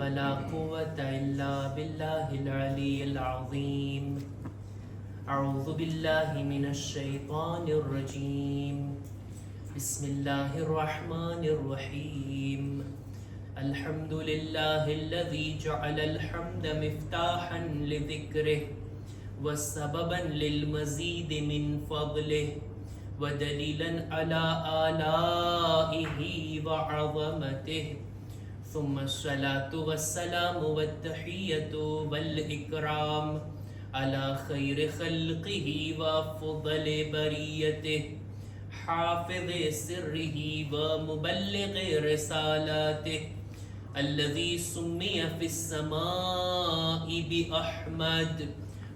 ولا قوة إلا بالله العلي العظيم. أعوذ بالله من الشيطان الرجيم. بسم الله الرحمن الرحيم. الحمد لله الذي جعل الحمد مفتاحا لذكره وسببا للمزيد من فضله ودليلا على آلائه وعظمته. ثم الصلاة والسلام والتحية والإكرام على خير خلقه وفضل بريته حافظ سره ومبلغ رسالاته الذي سمي في السماء بأحمد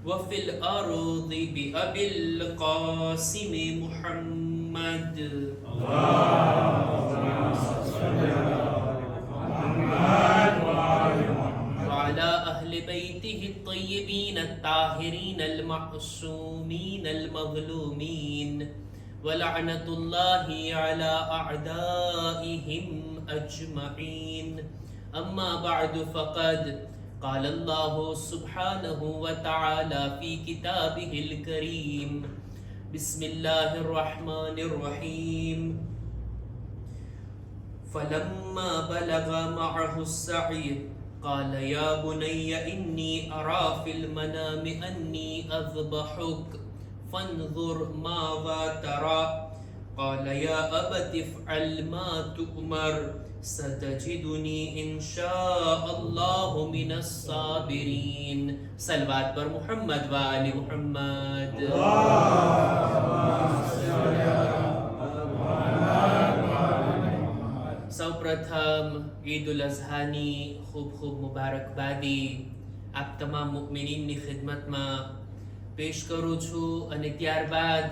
وفي الأرض بأبي القاسم محمد. وعلى أهل بيته الطيبين الطاهرين المعصومين المظلومين ولعنة الله على أعدائهم أجمعين. أما بعد فقد قال الله سبحانه وتعالى في كتابه الكريم. بسم الله الرحمن الرحيم. فلما بلغ معه السعي قال يا بني إني أرى في المنام أني أذبحك فانظر ماذا ترى. قال يا أبت افعل ما تؤمر ستجدني إن شاء الله من الصابرين. صلوات پر محمد و آل محمد. સૌ પ્રથમ ઈદ ઉલ અઝહાની ખૂબ ખૂબ મુબારકબાદી આપ તમામ મુમિનીનની ખિદમતમાં પેશ કરું છું અને ત્યારબાદ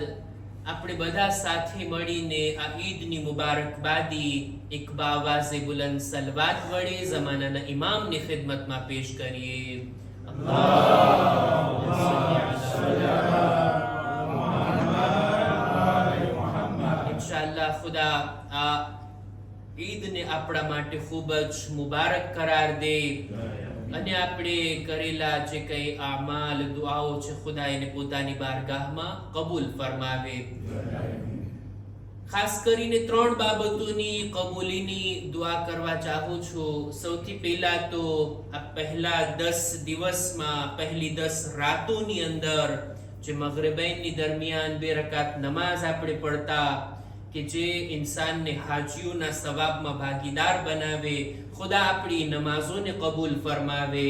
આપણે બધા સાથે મળીને આ ઈદની મુબારકબાદી એક બાવાઝે બુલંદ સલવાત વડે ઝમાનાના ઇમામની ખિદમતમાં પેશ કરીએ. ઇન્શાઅલ્લાહ ખુદા આ ઈદને આપણા માટે ખૂબ જ મુબારક કરાર દે અને આપણે કરેલા જે કઈ આમાલ દુઆઓ છે ખુદા એને પોતાની બારગાહમાં કબૂલ ફરમાવે. ખાસ કરીને ત્રણ બાબતોની કબૂલીની દુઆ કરવા ચાહું છું. સૌથી પહેલા તો આ પહેલા 10 દિવસમાં પહેલી 10 રાતોની અંદર જે મગરિબૈનની દરમિયાન 2 રકાત નમાઝ આપણે પડતા કે જે ઇન્સાનને હાજીઓના સવાબમાં ભાગીદાર બનાવે. ખુદા આપણી નમાઝોને કબૂલ ફરમાવે.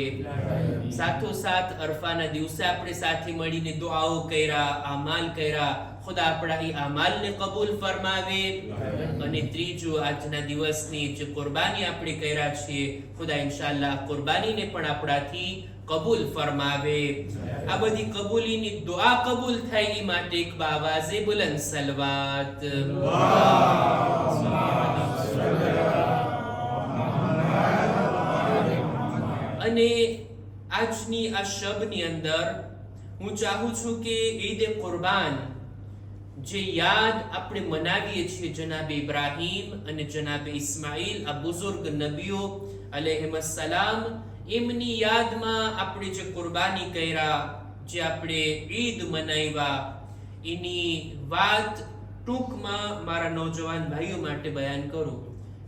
સાથોસાથ અરફાના દિવસે આપણે સાથે મળીને દુઆઓ કર્યા, આમાલ કર્યા. ખુદા આપણા એ આમાલને કબૂલ ફરમાવે. અને ત્રીજું આજના દિવસની જે કુરબાની આપણે કર્યા છીએ ખુદા ઇન્શાઅલ્લાહ કુરબાનીને પણ આપણાથી કબૂલ ફરમાવે. આ બધી કબૂલીની દુઆ કબૂલ થાય એ માટે એક બાવાઝે બુલંદ સલવાત. અને આજની આ શબની અંદર હું ચાહું છું કે ઈદ કુરબાન જે યાદ આપણે મનાવીએ છીએ જનાબે ઇબ્રાહીમ અને જનાબે ઇસ્માઈલ આ બુઝુર્ગ નબીઓ અલૈહિમસ્સલામ એમની યાદમાં આપણે જે કુરબાની કર્યા, જે આપણે ઈદ મનાવ્યા એની વાત ટૂંકમાં મારા નૌજવાન ભાઈઓ માટે બયાન કરું.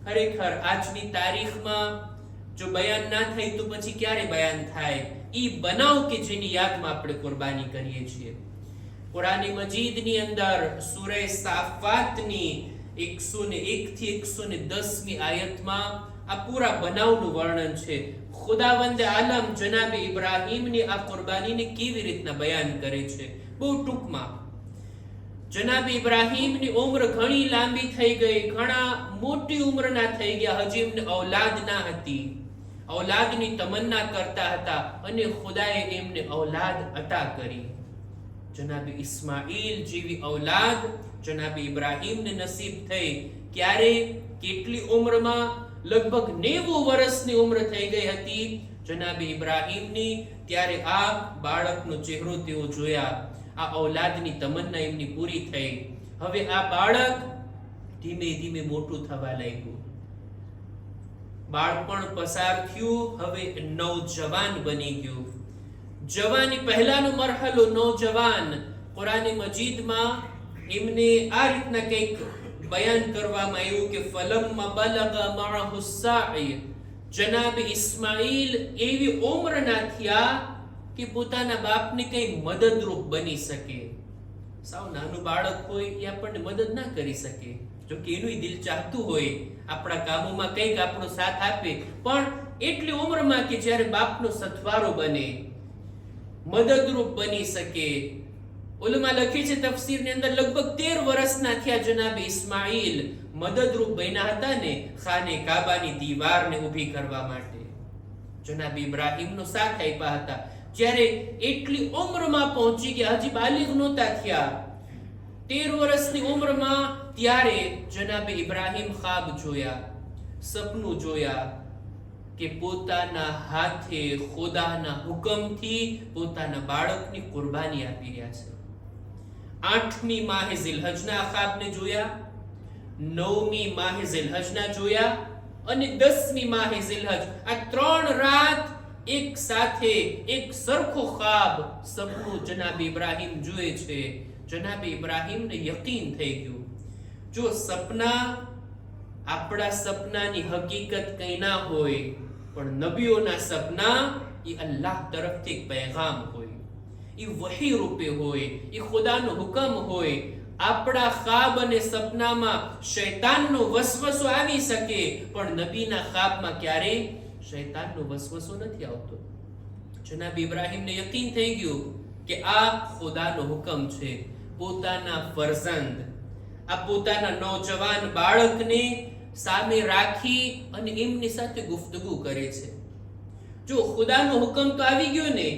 ખરેખર આજની તારીખમાં જો બયાન ના થાય તો પછી ક્યારે બયાન થાય? ઈ બનાવ કે જેની યાદમાં આપણે કુરબાની કરીએ છીએ. કુરાન મજીદની અંદર સૂરે સાફાતની 101 થી 110મી આયતમાં આ પૂરા બનાવનું વર્ણન છે. ખુદાવંદ આલમ જનાબે ઇબ્રાહીમની આ કુરબાનીને કેવી રીતના બયાન કરે છે. બહુ ટૂંકમાં જનાબે ઇબ્રાહીમની ઉંમર ઘણી લાંબી થઈ ગઈ, ઘણા મોટી ઉંમરના થઈ ગયા, હજી એમને ઔલાદ ના હતી, ઔલાદની તમન્ના કરતા હતા અને ખુદાએ એમને ઔલાદ અતા કરી. જનાબે ઇસ્માઈલ જેવી ઔલાદ જનાબે ઇબ્રાહીમને નસીબ થઈ. ક્યારે? કેટલી ઉંમરમાં? લગભગ 90 વર્ષની ઉંમર થઈ ગઈ હતી જનાબે ઇબ્રાહીમની. ત્યારે આ બાળકનો ચહેરો તેઓ જોયા, આ ઔલાદની તમન્ના એમની પૂરી થઈ. હવે આ બાળક ધીમે ધીમે મોટું થવા લાગ્યું. બાળપણ પસાર થયું, હવે નવજવાન બની ગયું. જવાની પહેલાનો મરહલો નવજવાન. કુરાન મજીદમાં એમને આ રીતના કંઈક બયાન કરવામાં આવ્યું કે ફલમ્મા બલગા મઅહુ સાઈ, જનાબ ઇસ્માઈલ એવી ઉંમરના થયા કે પોતાના બાપને કંઈ મદદરૂપ બની શકે. સાવ નાનું બાળક હોય એ આપણને મદદ ના કરી શકે, જો કે એનું દિલ ચાહતું હોય આપણા કામોમાં કંઈક આપણો સાથ આપે, પણ એટલી ઉંમરમાં કે જ્યારે બાપનો સથવારો બને, મદદરૂપ બની શકે. ઉલમા લખે છે તફસીરની અંદર લગભગ 13 વર્ષના થયા જનાબ ઇસ્માઈલ મદદરૂપ બન્યા હતા ને ખાને કાબાની દીવારને ઊભી કરવા માટે. જનાબ ઇબ્રાહીમનો સાથ આપ્યા હતા. જ્યારે એટલી ઉંમરમાં પહોંચી ગયા, હજી બાલિગ નહોતા થયા, 13 વર્ષની ઉંમરમાં, ત્યારે જનાબ ઇબ્રાહીમ ખ્વાબ જોયા, સપનું જોયા કે પોતાના હાથે ખુદાના હુકમથી પોતાના બાળકની કુરબાની આપી રહ્યા છે. 8મી માહે ઝિલહજના ખ્વાબને જોયા, 9મી માહે ઝિલહજના જોયા અને 10મી માહે ઝિલહજ. આ 3 રાત એક સાથે એક સરખો ખ્વાબ સપનું જનાબ ઇબ્રાહીમ જુએ છે. જનાબ ઇબ્રાહીમને યકીન થઈ ગયું, જો સપના આપણા સપનાની હકીકત કંઈ ના હોય, પણ નબીઓના સપના એ અલ્લાહ તરફથી એક પૈગામ હોય, એ વહી રૂપે હોય, એ ખુદાનો હુકમ હોય. આપણા ખ્વાબ અને સપનામાં શૈતાનનો વસવસો આવી શકે, પણ નબીના ખ્વાબમાં ક્યારેય શૈતાનનો વસવસો નથી આવતો. જનાબ ઇબ્રાહીમને યકીન થઈ ગયું કે આ ખુદાનો હુકમ છે. પોતાના ફરઝંદ, આ પોતાના નૌજવાન બાળકને સામે રાખી અને એમની સાથે ગુફ્તગુ કરે છે. જો ખુદાનો હુકમ તો આવી ગયો ને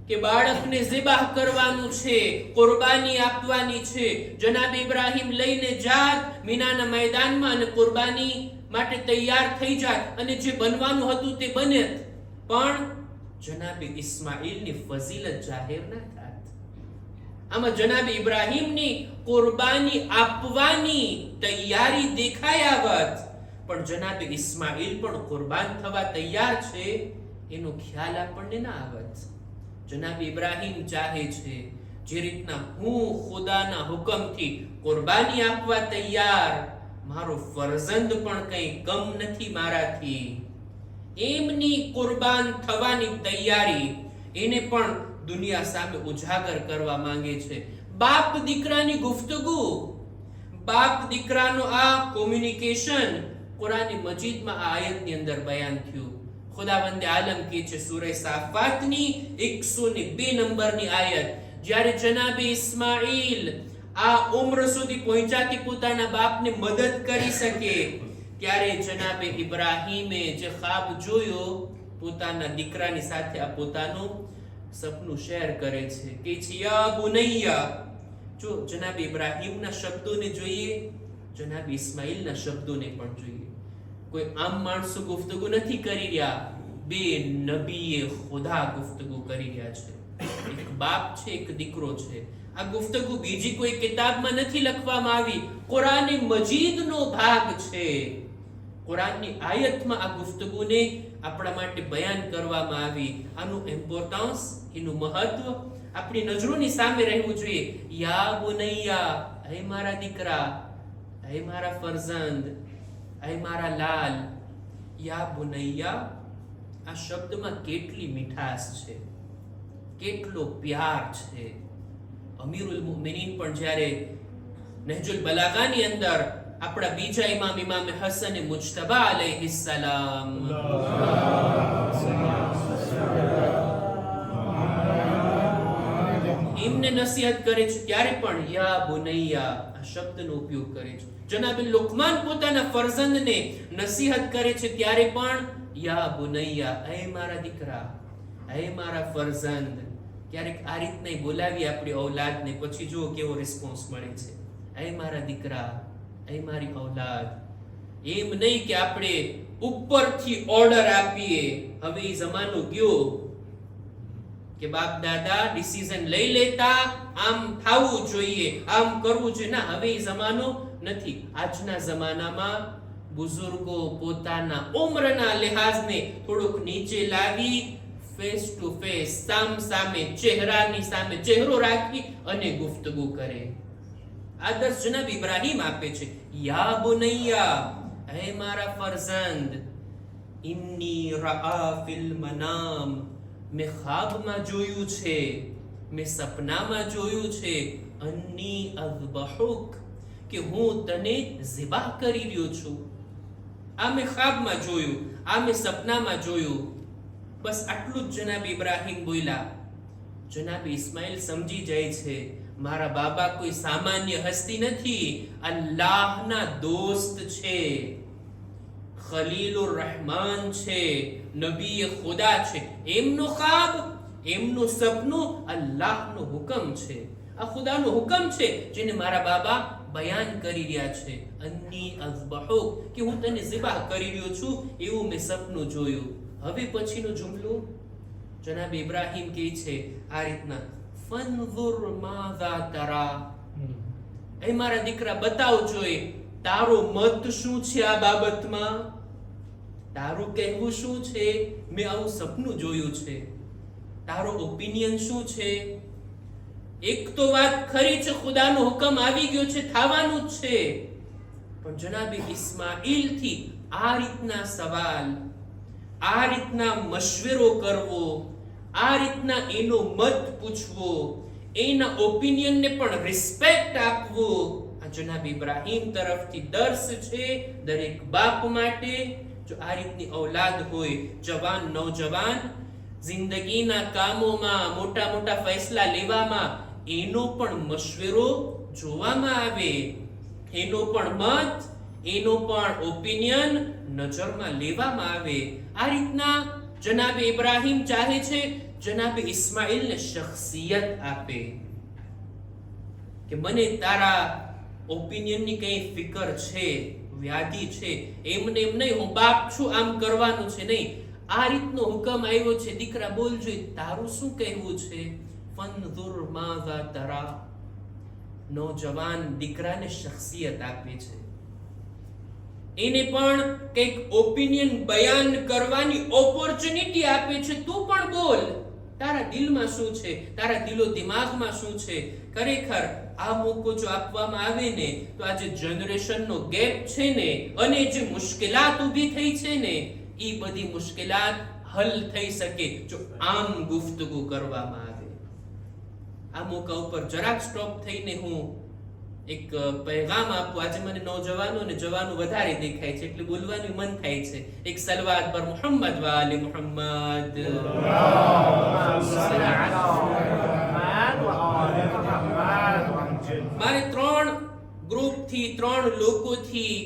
કે બાળકને ઝિબાહ કરવાનું છે, કુરબાની આપવાની છે. જનાબ ઇબ્રાહીમ લઈને જાત મીનાના મેદાનમાં અને કુરબાની માટે તૈયાર થઈ જાત અને જે બનવાનું હતું તે બને, પણ જનાબ ઇસ્માઈલની ફઝીલત જાહેર ના થાત. આમાં જનાબ ઇબ્રાહીમની કુરબાની આપવાની તૈયારી દેખાઈ આવત, પણ જનાબ ઇસ્માઈલ પણ કુરબાન થવા તૈયાર છે એનો ખ્યાલ આપણને ના આવત. જનાબ ઇબ્રાહીમ ચાહે છે જે રીતના હું ખુદાના હુકમથી કુરબાની આપવા તૈયાર, મારો ફરઝંદ પણ કંઈ કમ નથી મારાથી, એમની કુરબાન થવાની તૈયારી એને પણ દુનિયા સામે ઉજાગર કરવા માંગે છે. બાપ દીકરાની ગુફ્તગુ, બાપ દીકરાનો આ કોમ્યુનિકેશન કુરાન મજીદમાં આ આયતની અંદર બયાન થયું. ખુદાવંદ આલમ કહે છે સૂરે સાફાતની 102 નંબરની આયત, જ્યારે જનાબે ઇસ્માઈલ આ ઉમ્ર સુધી પહોંચ્યાથી પોતાના બાપને મદદ કરી શકે, ત્યારે જનાબે ઇબ્રાહીમે જે ખ્વાબ જોયો, પોતાના દીકરાની સાથે આ પોતાનું સપનું શેર કરે છે કે છે યા બુનૈયા. જો જનાબ ઇબ્રાહીમના શબ્દોને જોઈએ, જનાબ ઇસ્માઈલના શબ્દોને પણ જોઈએ. કોઈ આમ માણસો ગુફ્તગુ નથી કરી રહ્યા, બે નબીએ ખુદા ગુફ્તગુ કરી રહ્યા છે. એક બાપ છે, એક દીકરો છે. આ ગુફ્તગુ બીજી કોઈ કિતાબમાં નથી લખવામાં આવી, કુરાન મજીદનો ભાગ છે. કુરાનની આયતમાં આ ગુફ્તગુને આપણા માટે બયાન કરવામાં આવી. આનું ઇમ્પોર્ટન્સ, એનું મહત્વ આપણી નજરોની સામે રહેવું જોઈએ. યા બુનૈયા, હે મારા દીકરા, હે મારા ફરઝંદ, હે મારા લાલ. યા બુનૈયા, આ શબ્દમાં કેટલી મીઠાશ છે, કેટલો પ્યાર છે. અમીરુલ મુમિનીન પણ જ્યારે નહજુલ બલાગાની અંદર આપણા બીજા ઇમામ હસન મુજતબા અલૈહિસ્સલામ એમને નસીહત કરે છે, ત્યારે પણ યા બુનૈયા આ શબ્દનો ઉપયોગ કરે છે. જનાબ લુકમાન પોતાના ફરઝંદને નસીહત કરે છે, ત્યારે પણ યા બુનૈયા, હે મારા દીકરા, હે મારા ફરઝંદ. ક્યારેક આ રીતના બોલાવી આપણી ઔલાદને, પછી જુઓ કેવો રિસ્પોન્સ મળે છે. હે મારા દીકરા, હે મારી ઔલાદ. એમ નહીં કે આપણે ઉપરથી ઓર્ડર આપીએ. હવે એ જમાનો ગયો કે બાપ દાદા ડિસિઝન લઈ લેતા, આમ થવું જોઈએ, આમ કરવું જોઈએ. ના, હવે એ જમાનો નથી. આજના જમાનામાં બુઝુર્ગો પોતાના ઉંમરના લિહાઝને થોડુંક નીચે લાવી ફેસ ટુ ફેસ, સામ સામે, ચહેરાની સામે ચહેરો રાખી અને ગુફ્તગુ કરે. આદર્શ જનાબ ઇબ્રાહીમ આપે છે, યા બુનૈયા, હે મારા ફરઝંદ, ઇન્ની રઆ ફિલ મનામ, મેં ખ્વાબમાં જોયું છે, મેં સપનામાં જોયું છે, અન્ની અઝબહુક, કે હું તને ઝિબાહ કરી રહ્યો છું. આ મેં ખ્વાબમાં જોયું, આ મેં સપનામાં જોયું. બસ આટલું જ જનાબ ઇબ્રાહીમ બોલ્યા. જનાબ ઇસ્માઇલ સમજી જાય છે, મારા બાબા કોઈ સામાન્ય હસ્તી નથી, અલ્લાહના દોસ્ત છે, ખલીલુર રહેમાન છે, નબી ખુદા છે. એમનો ખ્વાબ, એમનું સપનું અલ્લાહનો હુકમ છે, આ ખુદાનો હુકમ છે જેને મારા બાબા બયાન કરી રહ્યા છે. અન્ની અઝબહુક, કે હું તને ઝિબાહ કરી રહ્યો છું, એવું મેં સપનું જોયું. હવે પછીનો જુમલો જનાબ ઇબ્રાહીમ કહે છે આ રીતના, ફન્ઝુર માઝા તરા, એ મારા દીકરા બતાવ જોઈએ, તારો મત શું છે આ બાબતમાં, તારું કહેવું શું છે, મેં આવું સપનું જોયું છે, તારો ઓપિનિયન શું છે. એક તો વાત ખરી છે, ખુદાનો હુકમ આવી ગયો છે, થવાનું જ છે, પણ જનાબે ઇસ્માઈલ થી આ રીતના સવાલ, આ રીતના મશવરો કરવો, આ રીતના એનો મત પૂછવો, એના ઓપિનિયનને પણ રિસ્પેક્ટ આપવો, આ જનાબ ઇબ્રાહીમ તરફથી દર્શ છે દરેક બાપ માટે. જો આ રીતની ઔલાદ હોય, જવાન નૌજવાન, જિંદગીના કામોમાં, મોટા મોટા ફેસલા લેવામાં એનો પણ મશવરો જોવામાં આવે, એનો પણ મત, એનો પણ ઓપિનિયન નજરમાં લેવામાં આવે. આ રીતના જનાબે ઇબ્રાહીમ ચાહે છે જનાબે ઇસ્માઇલને શખ્સિયત આપે, કે મને તારા ઓપિનિયનની કઈ ફિકર છે, વ્યાધિ છે, એમને એમ નહીં, હું બાપ છું, આમ કરવાનું છે નહીં. આ રીતનો હુકમ આવ્યો છે, દીકરા બોલ જોઈ, તારું શું કહેવું છે. ફન્ઝુર માઝા તરા, નૌજવાન દીકરાને શખ્સિયત આપે છે, એને પણ કંઈક ઓપિનિયન બયાન કરવાની ઓપોર્ચ્યુનિટી આપે છે. તું પણ બોલ, તારા દિલમાં શું છે, તારા દિલો દિમાગમાં શું છે. ખરેખર આ મોકો જો આપવામાં આવે ને, તો આ જે જનરેશનનો ગેપ છે ને, અને જે મુશ્કેલાત ઊભી થઈ છે ને, એ બધી મુશ્કેલાત હલ થઈ શકે જો આમ ગુફ્તગુ કરવામાં આવે. આ મોકા ઉપર જરાક સ્ટોપ થઈને હું એક પૈગામ આપું. આજે મને નૌજવાનો અને જવાનો વધારે દેખાય છે એટલે બોલવાનું મન થાય છે. એક સલવાત પર મુહમ્મદ વાલે મુહમ્મદ. મારે 3 ગ્રુપથી 3 લોકોથી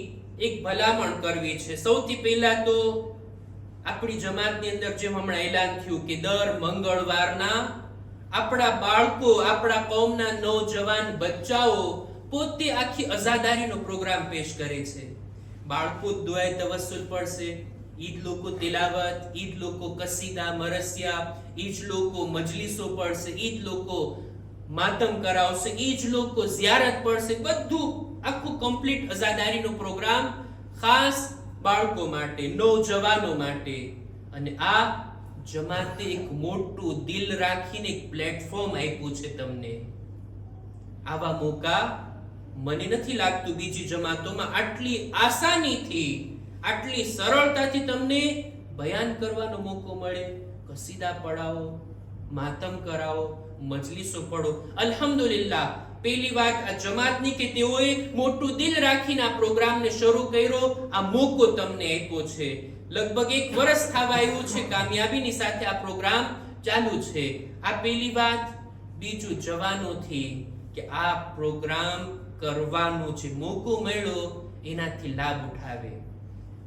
એક ભલામણ કરવી છે. સૌથી પહેલા તો આપણી જમાતની અંદર જેમ હમણાં એલાન થયું કે દર મંગળવારના આપણા બાળકો, આપણા કૌમના નૌજવાન બચ્ચાઓ પોતે આખી અઝાદારીનો પ્રોગ્રામ પેશ કરે છે. બાળકો દુઆએ તવસ્સુલ પડશે, ઈદ લોકો તિલાવત, ઈદ લોકો કસીદા મરસિયા, ઈજ લોકો મજલિસો પડશે, ઈજ લોકો માતમ કરાવશે, ઈજ લોકો ઝિયારત પડશે. બધું આખું કમ્પ્લીટ અઝાદારીનો પ્રોગ્રામ ખાસ બાળકો માટે, નૌજવાનો માટે. અને આ જમાતે એક મોટું દિલ રાખીને એક પ્લેટફોર્મ આપ્યું છે તમને. આવા મોકા મને નથી લાગતું બીજી જમાતોમાં આટલી આસાનીથી, આટલી સરળતાથી તમને બયાન કરવાનો મોકો મળે. કસીદા પડાવો, માતમ કરાવો, મજલિસો પડો. અલ્હમ્દુલિલ્લાહ, પહેલી વાત આ જમાતની કે તેઓએ મોટું દિલ રાખીને આ પ્રોગ્રામને શરૂ કર્યો. આ મોકો તમને આપ્યો છે. લગભગ 1 વર્ષ થવા આવ્યું છે, કામયાબીની સાથે આ પ્રોગ્રામ ચાલુ છે. આ પહેલી વાત. બીજું, જવાનોથી કે આ પ્રોગ્રામ કરવાનો જે મોકો મળ્યો એનાથી લાભ ઉઠાવે,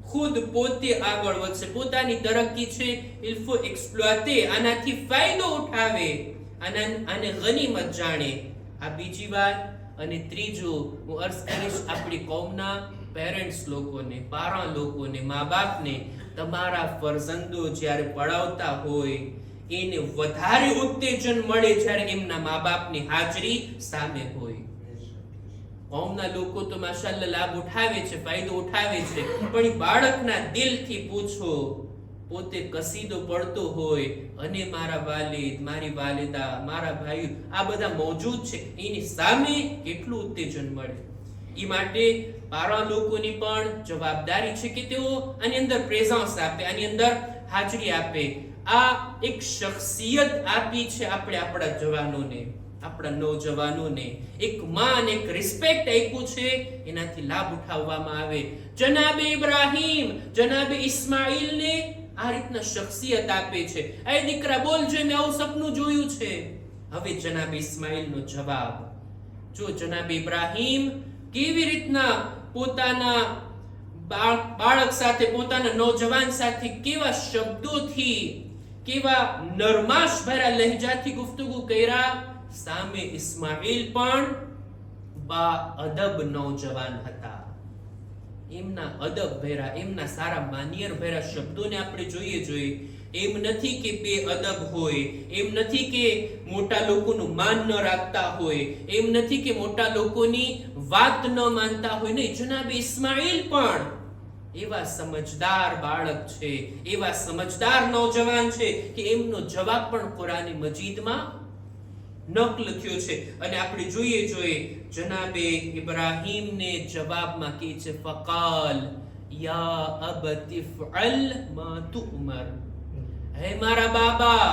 ખુદ પોતે આગળ વધશે, પોતાની તરક્કી છે ઇલ્ફો એક્સપ્લોતે, આનાથી ફાયદો ઉઠાવે, આને ગનીમત જાણે. આ બીજી વાત. અને ત્રીજું, હું અર્ઝ કરીશ આપણી કોમના પેરેન્ટ્સ લોકોને, પારા લોકોને, મા બાપને, તમારા ફરજંદો જ્યારે પડાવતા હોય એને વધારે ઉત્તેજન મળે જ્યારે એમના મા બાપની હાજરી સામે હોય. કોમના લોકો તો માશાઅલ્લાહ લાભ ઉઠાવે છે, ફાયદો ઉઠાવે છે, પણ એ બાળકના દિલથી પૂછો, પોતે કસીદો પડતો હોય અને મારા વાલિદ, મારી વાલિદા, મારા ભાઈઓ આ બધા મોજૂદ છે, એની સામે કેટલું ઉત્તેજન મળે. એ માટે પારા લોકોની પણ જવાબદારી છે કે તેઓ આની અંદર પ્રેઝન્સ આપે, આની અંદર હાજરી આપે. આ એક શખ્સિયત આપી છે આપણે આપણા જવાનોને, આપણા નૌજવાનોને એક માન, એક રિસ્પેક્ટ આપ્યું છે, એનાથી લાભ ઉઠાવવામાં આવે. જનાબે ઇબ્રાહીમ, જનાબે ઇસ્માઈલને આ રીતના શખ્સિયત આપે છે. એ દીકરા બોલજો, મેં આવું સપનું જોયું છે. હવે જનાબે ઇસ્માઈલનો જવાબ જો, જનાબે ઇબ્રાહીમ કેવી રીતના પોતાના બાળક સાથે, પોતાના નૌજવાન સાથે કેવા શબ્દોથી, કેવા નરમાશ ભર્યા લહેજાથી ગુફ્તગુ કર્યા. સામે ઇસ્માઈલ પણ બા અદબ નૌજવાન હતા. એમના અદબ ભર્યા, એમના સારા માનિયર ભર્યા શબ્દોને આપણે જોઈએ. એમ નથી કે બે અદબ હોય, એમ નથી કે મોટા લોકોનું માન ન રાખતા હોય, એમ નથી કે મોટા લોકોની વાત ન માનતા હોય. નહીં, જનાબે ઇસ્માઈલ પણ એવા સમજદાર બાળક છે, એવા સમજદાર નૌજવાન છે કે એમનો જવાબ પણ કુરાન મજીદમાં નકલ થયો છે. અને આપણે જોઈએ જનાબે ઇબ્રાહીમને જવાબમાં કહે છે, ફકાલ યા અબતિ ફઅલ મા તુમર. હે મારા બાબા,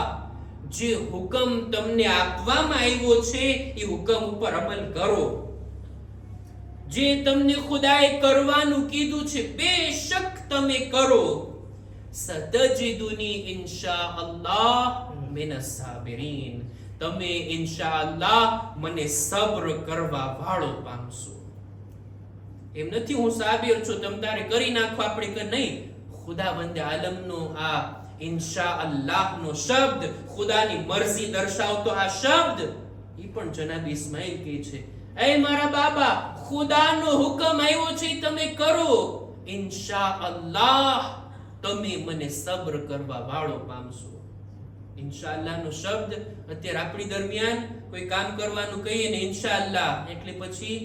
જે હુકમ તમને આપવામાં આવ્યો છે એ હુકમ ઉપર અમલ કરો. જે તમને ખુદાએ કરવાનું કીધું છે બેશક તમે કરો. સતજિદુની ઇન્શાઅલ્લાહ મિનસ સાબિરીન. તમે ઇન્શાઅલ્લાહ મને સબ્ર કરવા વાળો પામશો. એમ નથી હું સાબિર છું, તમ તારે કરી નાખો, આપણે કર નહીં. ખુદાવંદ આલમનો આ ઇન્શાઅલ્લાહ નો શબ્દ, ખુદાની મરજી દર્શાવતો આ શબ્દ, એ પણ જનાબ ઇસ્માઈલ કહે છે, એ મારા બાબા, ખુદાનો હુકમ આવ્યો છે તમે કરો, ઇન્શાઅલ્લાહ તમે મને સબ્ર કરવા વાળો પામશો. ઇન્શાઅલ્લાહ નો શબ્દ અત્યારે આપણી દરમિયાન કોઈ કામ કરવાનું કહીએ ને ઇન્શાઅલ્લાહ એટલે પછી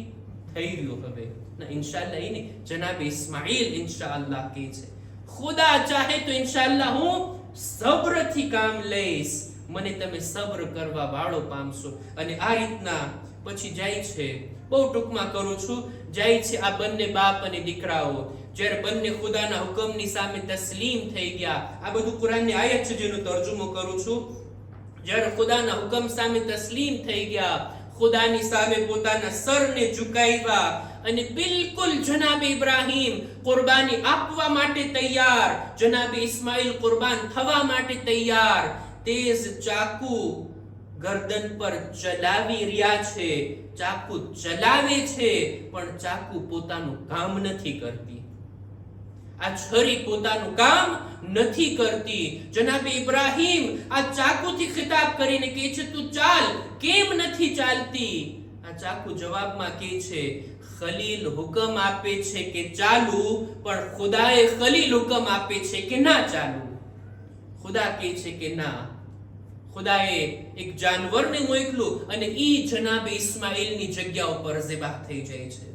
થઈ રહ્યું. હવે ના, ઇન્શાઅલ્લાહ એ નહીં, જનાબ ઇસ્માઈલ ઇન્શાઅલ્લાહ કહે છે, ખુદા ચાહે તો ઇન્શાઅલ્લાહ હું સબ્રથી કામ લઈશ, મને તમે સબ્ર કરવા વાળો પામશો. અને આ રીતના પછી જાય છે, બહુ ટૂંકમાં કરું છું, જાય છે આ બંને બાપ અને દીકરાઓ. જ્યારે બંને ખુદાના હુકમની સામે તસ્લીમ થઈ ગયા, આ બધું કુરાનની આયત છે જેનો તર્જુમો કરું છું. જ્યારે ખુદાના હુકમ સામે તસ્લીમ થઈ ગયા, ખુદાની સામે પોતાના સરને ઝુકાવ્યા અને બિલકુલ જનાબે ઇબ્રાહીમ કુરબાની આપવા માટે તૈયાર, જનાબે ઇસ્માઈલ કુરબાન થવા માટે તૈયાર. તેજ ચાકુ ગરદન પર ચલાવી રહ્યા છે, ચાકુ ચલાવે છે પણ ચાકુ પોતાનું કામ નથી કરતી. આ છરી પોતાનું કામ નથી કરતી. જનાબે ઇબ્રાહીમ આ ચાકુથી ખિતાબ કરીને કહે છે, તું ચાલ, કેમ નથી ચાલતી? આ ચાકુ જવાબમાં કહે છે, ખલીલ હુકમ આપે છે કે ચાલુ, પણ ખુદાએ ખલીલ હુકમ આપે છે કે ના ચાલુ. ખુદા કહે છે કે ના. ખુદાએ એક જાનવરને મોકલ્યું અને ઈ જનાબે ઇસ્માઈલની જગ્યા ઉપર ઝિબાહ થઈ જાય છે.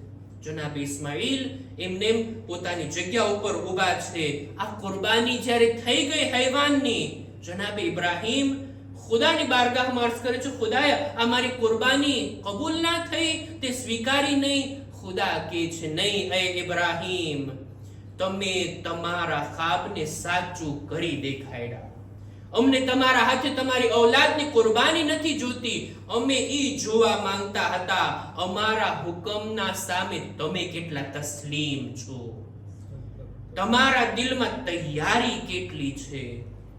જનાબે ઇસ્માઈલ એમને પોતાની જગ્યા ઉપર ઊભા છે. આ કુરબાની જ્યારે થઈ ગઈ હૈવાનની, જનાબે ઇબ્રાહીમ ખુદાની બારગાહમાં અર્જ કરે છે, ખુદાએ આ મારી કુરબાની કબૂલ ના થઈ, તે સ્વીકારી નહીં. ખુદા કહે છે, નહીં એ ઇબ્રાહીમ, તમે તમારા ખ્વાબને સાચું કરી દેખાડ્યા. અમને તમારા હાથે તમારી ઔલાદની કુરબાની નથી જોતી, અમે ઈ જોવા માંગતા હતા અમારા હુકમના સામે તમે કેટલા તસ્લીમ છો, તમારા દિલમાં તૈયારી કેટલી છે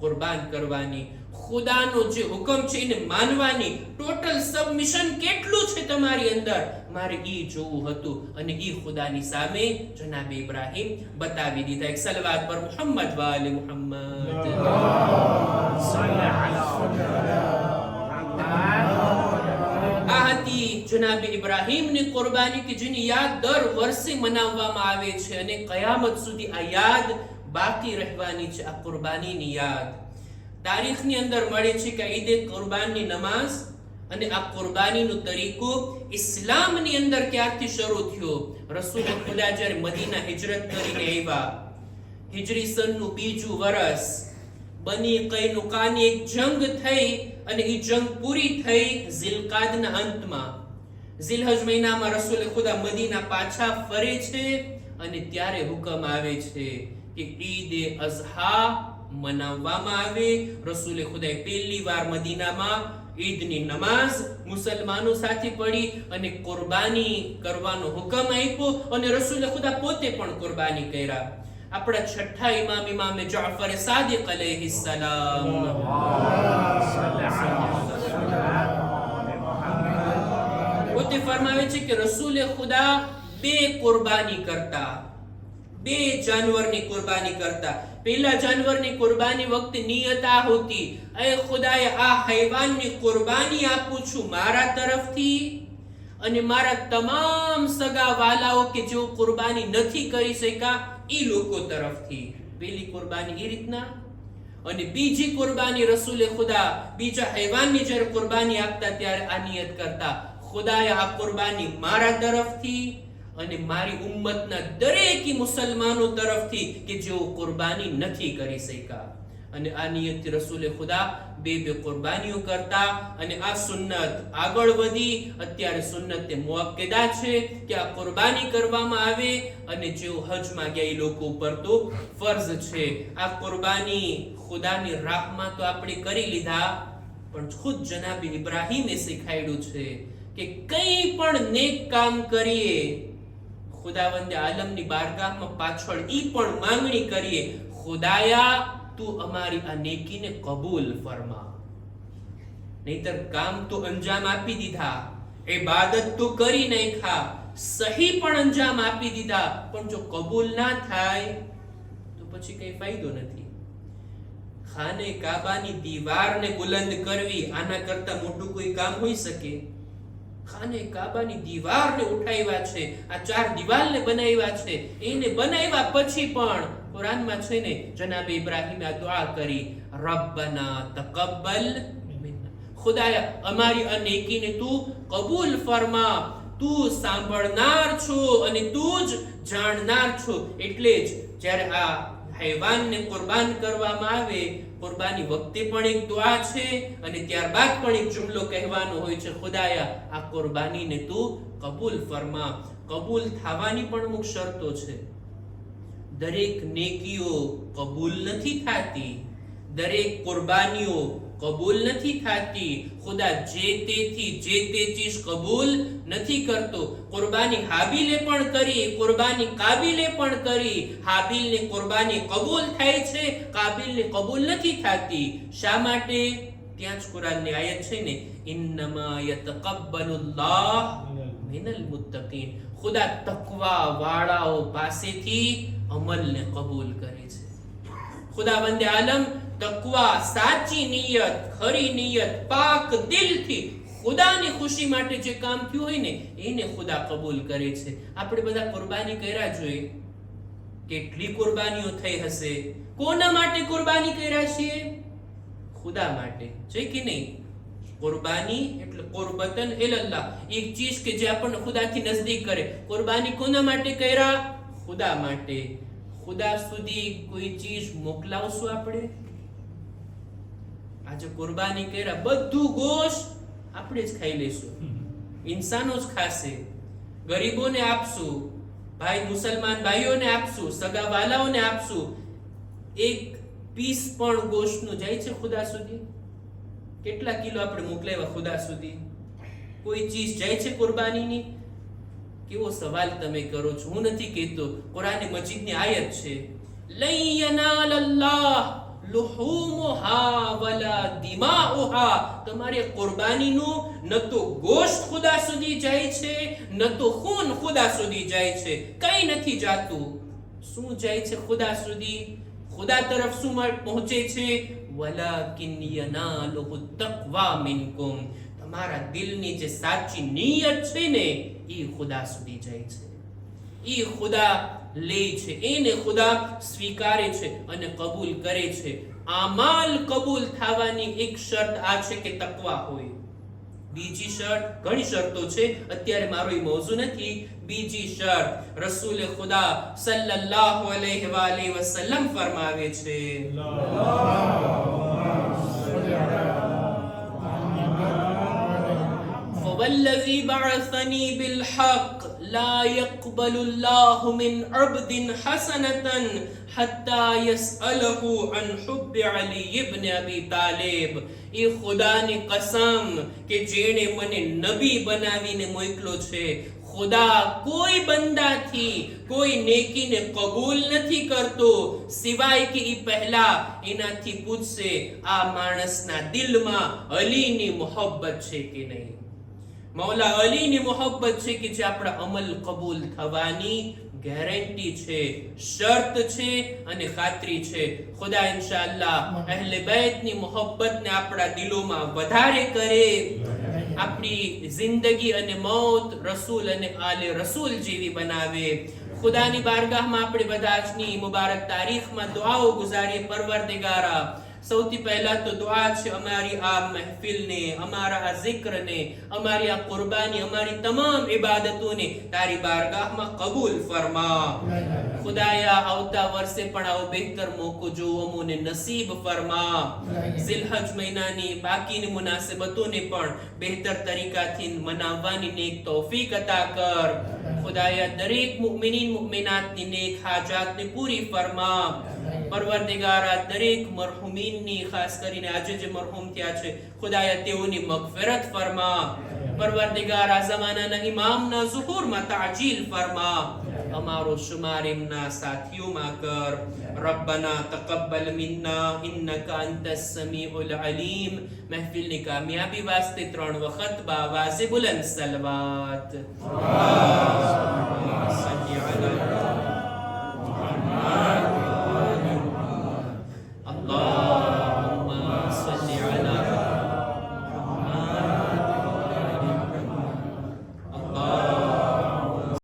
કુરબાન કરવાની, ખુદાનો જે હુકમ છે એને માનવાની ટોટલ સબમિશન કેટલું છે તમારી અંદર, મારે ઈ જોવું હતું. અને ઈ ખુદાની સામે જનાબે ઇબ્રાહીમ બતાવી દીધા. એક સલવાત પર મુહમ્મદ વાલે મુહમ્મદ. આ હતી જનાબે ઇબ્રાહીમની કુરબાની કે જેની યાદ દર વર્ષે મનાવવામાં આવે છે અને કયામત સુધી આ યાદ બાકી રહેવાની છે. આ કુરબાનીની યાદ તારીખની અંદર મળે છે કે ઈદે કુરબાનની નમાઝ અને આ કુરબાનીનો તરીકો ઇસ્લામની અંદર ક્યારથી શરૂ થયો? રસૂલ ખુદા જ્યારે મદીના હિજરત કરીને આવ્યા, હિજરી સનનું બીજું વર્ષ, બની કૈનુકાની એક જંગ થઈ અને એ જંગ પૂરી થઈ ઝિલકાદના અંતમાં. ઝિલહજ મહિનામાં રસૂલ ખુદા મદીના પાછા ફરે છે અને ત્યારે હુકમ આવે છે કે ઈદે અઝહા મનાવવામાં આવે. રસૂલ ખુદાએ પહેલી વાર મદીનામાં ઈદની નમાઝ મુસલમાનો સાથે પડી અને કુરબાની કરવાનો હુકમ આપ્યો અને રસૂલ ખુદા પોતે પણ કુરબાની કર્યા. આપણા છઠ્ઠા ઇમામે જાફર સાદિક અલૈહિ સલામ પોતે ફરમાવે છે કે રસૂલ ખુદા બે કુરબાની કરતા, બે જાનવરની કુરબાની કરતા. પહેલા જાનવરની કુરબાની વખતે નિયત આ હોતી, એ ખુદાએ આ હૈવાનની કુરબાની આપું છું મારા તરફથી અને મારા તમામ સગા વાલાઓ કે જેઓ કુરબાની નથી કરી શક્યા એ લોકો તરફથી. પહેલી કુરબાની એ રીતના. અને બીજી કુરબાની રસૂલે ખુદા બીજા હૈવાનની જ્યારે કુરબાની આપતા ત્યારે આ નિયત કરતા, ખુદાએ આ કુરબાની મારા તરફથી અને મારી ઉમ્મતના દરેક મુસલમાનો તરફથી કે જેઓ કુરબાની નથી કરી શક્યા. અને આ નિયતથી રસૂલે ખુદા બે કુરબાનીઓ કરતા અને આ સુન્નત આગળ વધી અત્યારે સુન્નત મુઅક્કદા છે કે આ કુરબાની કરવામાં આવે અને જેઓ હજમાં ગયા એ લોકો ઉપર તો ફરજ છે. આ કુરબાની ખુદાની રાહમાં તો આપણે કરી લીધા, પણ ખુદ જનાબ ઇબ્રાહીમે શીખાડ્યું છે કે કંઈ પણ નેક કામ કરીએ ખુદાવંદ આલમની બારગાહમાં પાછળ ઈ પણ માંગણી કરીએ, ખુદાયા તું અમારી આ નેકીને કબૂલ ફરમા. નહીતર કામ તો અંજામ આપી દીધા, ઇબાદત તો કરી નાખ્યા, સહી પણ અંજામ આપી દીધા, પણ જો કબૂલ ના થાય તો પછી કઈ ફાયદો નથી. ખાને કાબાની દીવારને બુલંદ કરવી આના કરતા મોટું કોઈ કામ હોઈ શકે? ખાને કાબાની દીવારને ઉઠાવ્યા છે, આ ચાર દિવાલને બનાવ્યા છે, એને બનાવ્યા પછી પણ કુરાનમાં છે ને જનાબ ઇબ્રાહીમે આ દુઆ કરી, રબ્બના તકબ્બલ મિન્ના, ખુદાયા અમારી આ નેકીને તું કબૂલ ફરમા, તું સાંભળનાર છો અને તું જ જાણનાર છો. એટલે જ જ્યારે આ હૈવાનને કુરબાન કરવામાં આવે, કુરબાની વખતે પણ એક દુઆ છે અને ત્યારબાદ પણ એક જુમલો કહેવાનો હોય છે, ખુદાયા આ કુરબાનીને તું કબૂલ ફરમા. કબૂલ થવાની પણ અમુક શરતો છે. દરેક નેકીઓ કબૂલ નથી થતી, દરેક કુરબાનીઓ કબૂલ નથી થતી. ખુદા જે તે ચીજ કબૂલ નથી કરતો. કુરબાની હાબીલે પણ કરી, કુરબાની કાબીલે પણ કરી. હાબીલની કુરબાની કબૂલ થાય છે, કાબીલની કબૂલ નથી થતી. શા માટે? ત્યાં જ કુરાનની આયત છે ને, ઇન્નમા યતકબ્બલુલ્લાહ મિનલ મુત્તકીન, ખુદા તકવા વાળાઓ પાસેથી અમલને કબૂલ કરે છે. ખુદાવંદ આલમ તકવા, સાચી નિયત, ખરી નિયત, પાક દિલથી ખુદાની ખુશી માટે જે કામ થયું હોય ને એને ખુદા કબૂલ કરે છે. આપણે બધા કુરબાની કર્યા જોઈએ, કેટલી કુરબાનીઓ થઈ હશે. કોના માટે કુરબાની કર્યા છીએ? ખુદા માટે છે કે નહીં? કુરબાની એટલે કુરબતન ઇલલ્લાહ, એક ચીજ કે જે આપણને ખુદાથી નજદીક કરે. કુરબાની કોના માટે કર્યા? ખુદા માટે. ખુદા સુધી કોઈ ચીજ મોકલાવશું આપણે? આજે કુરબાની કર્યા, બધું ગોશ્ત આપણે જ ખાઈ લેશું, ઇન્સાનો જ ખાશે, ગરીબોને આપશું, ભાઈ મુસલમાન ભાઈઓને આપશું, સગા વાલાઓને આપશું. એક પીસ પણ ગોશ્તનું જાય છે ખુદા સુધી? કેટલા કિલો આપણે મોકલાવ્યા ખુદા સુધી? કોઈ ચીજ જાય છે કુરબાનીની? કેવો સવાલ તમે કરો છો. હું નથી કહેતો, કુરાન મજીદની આયત છે, લન યનાલલ્લાહ લુહુમુહા વલા દિમાઉહા. તમારી કુરબાનીનું ન તો ગોશ્ત ખુદા સુધી જાય છે, ન તો ખૂન ખુદા સુધી જાય છે, કઈ નથી જાતું. શું જાય છે ખુદા સુધી? ખુદા તરફ શું પહોંચે છે? વલાકિન યનાલુહુ તaqવા મિનકુમ, તમારા દિલની જે સાચી નિયત છે ને એ ખુદા સુધી જાય છે, એ ખુદા લે છે, એને ખુદા સ્વીકારે છે અને કબૂલ કરે છે. આમાલ કબૂલ થવાની એક શરત આ છે કે તકવા હોય. બીજી શર્ત, ઘણી શરતો છે, અત્યારે મારો એ મૌઝુ નથી. બીજી શર્ત રસૂલ ખુદા સલ્લલ્લાહુ અલૈહિ વસલ્લમ ફરમાવે છે, فوالذي بعثني بالحق لا يقبل الله من عبد حسنة حتى يسأله عن حب علي بن أبي طالب. એ ખુદાની કસમ કે જેણે મને નબી બનાવીને મોકલો છે, ખુદા કોઈ બંદાથી કોઈ નેકીને કબૂલ નથી કરતો સિવાય કે એ પહેલા એનાથી પૂછશે આ માણસના દિલમાં અલીની મોહબ્બત છે કે નહીં. મૌલા અલીની મોહબ્બત છે કે જે આપણા અમલ કબૂલ થવાની ગેરંટી છે, શરત છે અને ખાતરી છે. ખુદા ઇન્શાઅલ્લાહ અહલે બેતની મોહબ્બતને આપણા દિલોમાં વધારે કરે, આપણી જિંદગી અને મૌત રસૂલ અને આલે રસૂલ જેવી બનાવે. ખુદાની બારગાહમાં આપણે બધા આજની મુબારક તારીખમાં દુઆઓ ગુજારીએ. પરવરદિગારા, સૌથી પહેલા તો દુઆ છે અમારી આ મહેફિલને, અમારા આ જિક્રને, અમારી આ કુરબાની, અમારી તમામ ઇબાદતોને તારી બારગાહમાં કબૂલ ફરમા. ખુદાયા આવતા વર્ષે પણ આવો બહેતર મોકો જોવાનો નસીબ ફરમા. ઝિલહજ મહિનાની બાકીની મુનાસિબતોને પણ બહેતર તરીકાથી મનાવવાની નેક તૌફીક અતા કર. ખુદાયા દરેક મુમિનીન મુમિનાતની નેક હાજાતને પૂરી ફરમા. પરવરદિગારા દરેક મરહુમીનની, ખાસ કરીને આજે જે મરહુમ થયા છે, ખુદાયા તેઓની મગફિરત ફરમા. પરવરદિગારા ઝમાનાના ઇમામના ઝુહૂરમાં તાજીલ ફરમા. અમારો શુમાર એમના સાથીઓમાં કર. રબ્બના તકબ્બલ મિન્ના ઇન્નકા અંતસ સમીઉલ અલીમ. મહેફિલની કામયાબી વાસ્તે 3 વખત બાવાઝે બુલંદ સલવાત.